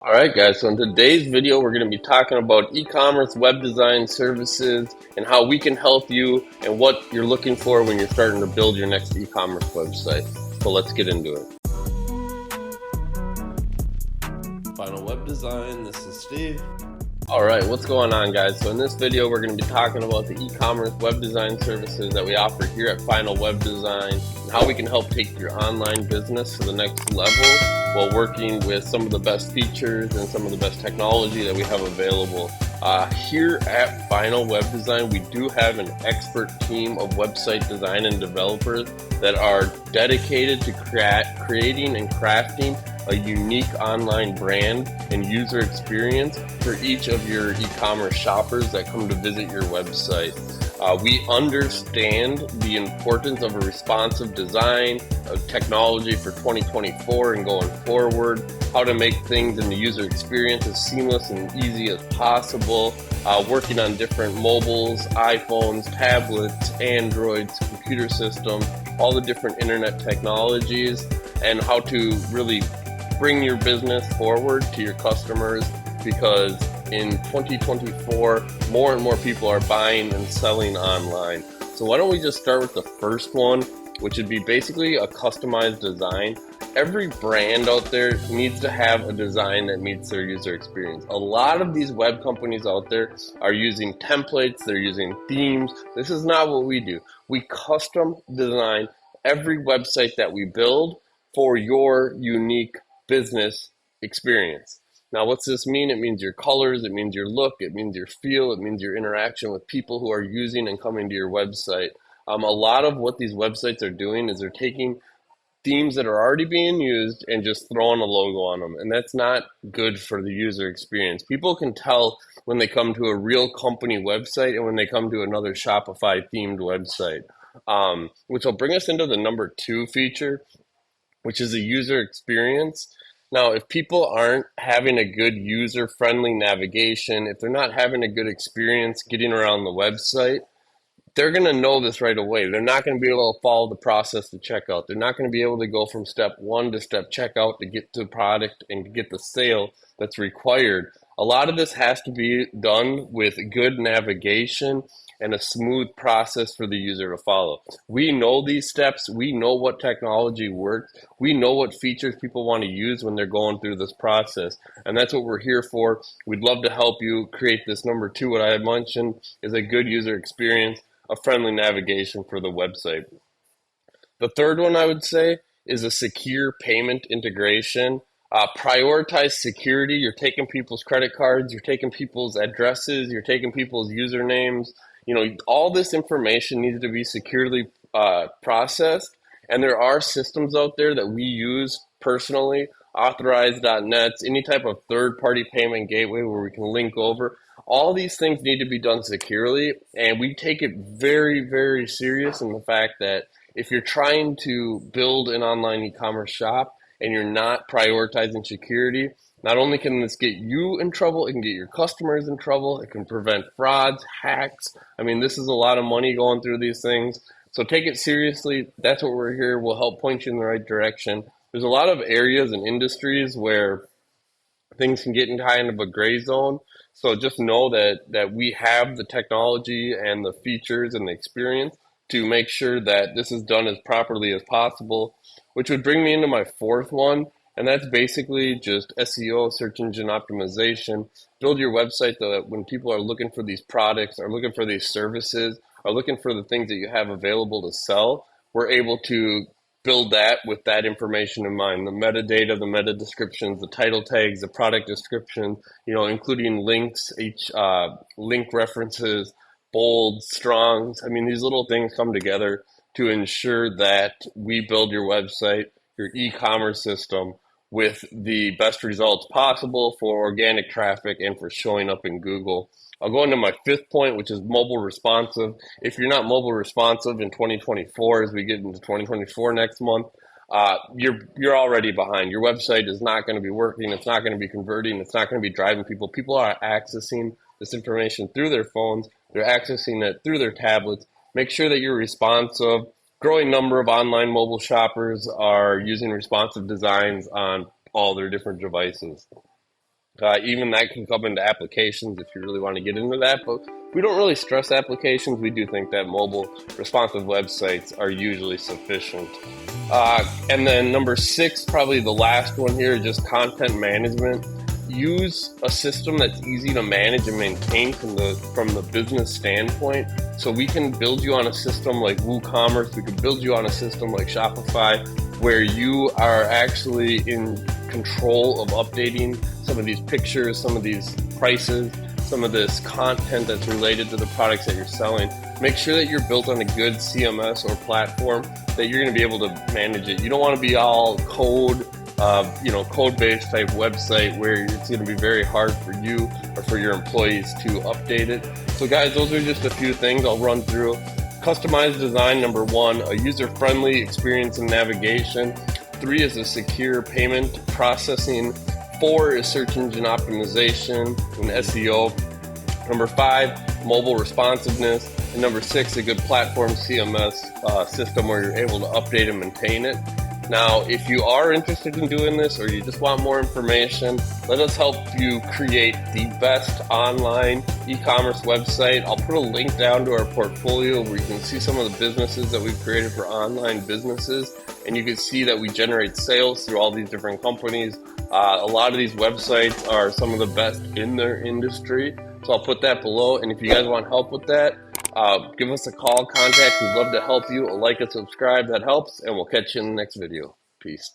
All right, guys. So in today's video, we're going to be talking about e-commerce web design services and how we can help you and what you're looking for when you're starting to build your next e-commerce website. So let's get into it. Final Web Design. This is Steve. All right, what's going on, guys? So in this video, we're going to be talking about the e-commerce web design services that we offer here at Final Web Design and how we can help take your online business to the next level while working with some of the best features and some of the best technology that we have available. Here at Final Web Design, we do have an expert team of website design and developers that are dedicated to creating and crafting a unique online brand and user experience for each of your e-commerce shoppers that come to visit your website. We understand the importance of a responsive design, of technology for 2024 and going forward, how to make things in the user experience as seamless and easy as possible, working on different mobiles, iPhones, tablets, Androids, computer systems, all the different internet technologies, and how to really bring your business forward to your customers, because in 2024, more and more people are buying and selling online. So why don't we just start with the first one, which would be basically a customized design. Every brand out there needs to have a design that meets their user experience. A lot of these web companies out there are using templates, they're using themes. This is not what we do. We custom design every website that we build for your unique business experience. Now, what's this mean? It means your colors, it means your look, it means your feel, it means your interaction with people who are using and coming to your website. A lot of what these websites are doing is they're taking themes that are already being used and just throwing a logo on them. And that's not good for the user experience. People can tell when they come to a real company website and when they come to another Shopify themed website, which will bring us into the number 2 feature, which is a user experience. Now, if people aren't having a good user-friendly navigation, if they're not having a good experience getting around the website, they're going to know this right away. They're not going to be able to follow the process to checkout. They're not going to be able to go from step 1 to step checkout to get to the product and to get the sale that's required. A lot of this has to be done with good navigation and a smooth process for the user to follow. We know these steps. We know what technology works. We know what features people want to use when they're going through this process. And that's what we're here for. We'd love to help you create this number 2. What I mentioned is a good user experience, a friendly navigation for the website. The third one I would say is a secure payment integration. Prioritize security. You're taking people's credit cards, you're taking people's addresses, you're taking people's usernames. All this information needs to be securely processed. And there are systems out there that we use personally, authorize.net, any type of third-party payment gateway where we can link over. All these things need to be done securely, and we take it very, very serious in the fact that if you're trying to build an online e-commerce shop and you're not prioritizing security, not only can this get you in trouble, it can get your customers in trouble, it can prevent frauds, hacks. I mean, this is a lot of money going through these things. So take it seriously. That's what we're here. We'll help point you in the right direction. There's a lot of areas and industries where things can get into kind of a gray zone. So just know that we have the technology and the features and the experience to make sure that this is done as properly as possible, which would bring me into my fourth one. And that's basically just SEO, search engine optimization. Build your website so that when people are looking for these products, are looking for these services, are looking for the things that you have available to sell, we're able to build that with that information in mind. The metadata, the meta descriptions, the title tags, the product description, including links, link references, bolds, strongs. I mean, these little things come together to ensure that we build your website, your e-commerce system, with the best results possible for organic traffic and for showing up in Google. I'll go into my fifth point, which is mobile responsive. If you're not mobile responsive in 2024, as we get into 2024 next month, you're already behind. Your website is not going to be working. It's not going to be converting. It's not going to be driving people. People are accessing this information through their phones. They're accessing it through their tablets. Make sure that you're responsive. Growing number of online mobile shoppers are using responsive designs on all their different devices. Even that can come into applications if you really want to get into that, but we don't really stress applications. We do think that mobile responsive websites are usually sufficient. And then number 6, probably the last one here, is just content management. Use a system that's easy to manage and maintain from the business standpoint. So we can build you on a system like WooCommerce. We can build you on a system like Shopify, where you are actually in control of updating some of these pictures, some of these prices, some of this content that's related to the products that you're selling. Make sure that you're built on a good CMS or platform that you're going to be able to manage it. You don't want to be all code-based type website where it's going to be very hard for you or for your employees to update it. So guys, those are just a few things I'll run through. Customized design, number 1, a user-friendly experience and navigation. 3 is a secure payment processing. 4 is search engine optimization and SEO. Number 5, mobile responsiveness. And number 6, a good platform CMS system where you're able to update and maintain it. Now, if you are interested in doing this or you just want more information, let us help you create the best online e-commerce website. I'll put a link down to our portfolio where you can see some of the businesses that we've created for online businesses, and you can see that we generate sales through all these different companies. A lot of these websites are some of the best in their industry, so I'll put that below. And if you guys want help with that, give us a call, contact. We'd love to help you. A like and subscribe, that helps, and we'll catch you in the next video. Peace.